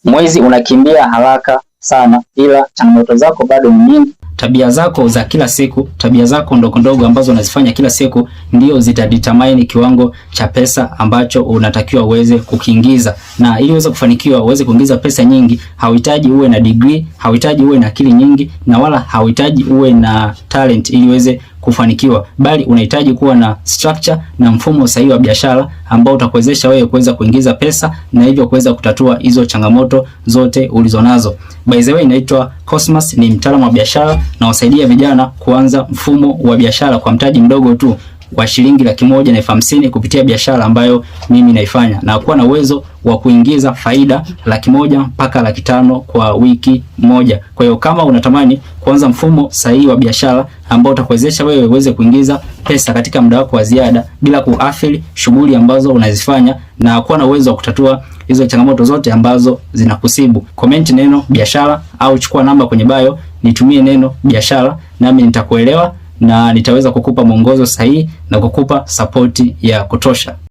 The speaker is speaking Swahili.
Mwezi unakimbia haraka sana, ila changamoto zako bado ni nyingi. Tabia zako za kila siku, tabia zako ndogo ndogo ambazo unazifanya kila siku ndio zitadetermine kiwango cha pesa ambacho unatakiwa uweze kukiingiza. Na ili uweze kufanikiwa uweze kuingiza pesa nyingi, hauhitaji uwe na degree, hauhitaji uwe na akili nyingi, na wala hauhitaji uwe na talent ili uweze kufanikiwa, bali unahitaji kuwa na structure na mfumo sahihi wa biashara ambao utakuwezesha wewe kuweza kuingiza pesa na hivyo kuweza kutatua hizo changamoto zote ulizonazo. By the way, naitwa Cosmas, ni mtaalamu wa biashara na wasaidia vijana kuanza mfumo wa biashara kwa mtaji mdogo tu wa shilingi 150,000 kupitia biashara ambayo mimi naifanya, na kuwa na uwezo wa kuingiza faida 100,000 mpaka 500,000 kwa wiki moja. Kwa hiyo kama unatamani kuanza mfumo sahihi wa biashara ambao utakuwezesha wewe uweze kuingiza pesa katika muda wako wa ziada bila kuathiri shughuli ambazo unazifanya na kuwa na uwezo wa kutatua hizo changamoto zote ambazo zinakusibu, comment neno biashara au chukua namba kwenye bio, nitumie neno biashara, nami nitakuelewa na nitaweza kukupa mwongozo sahihi na kukupa support ya kutosha.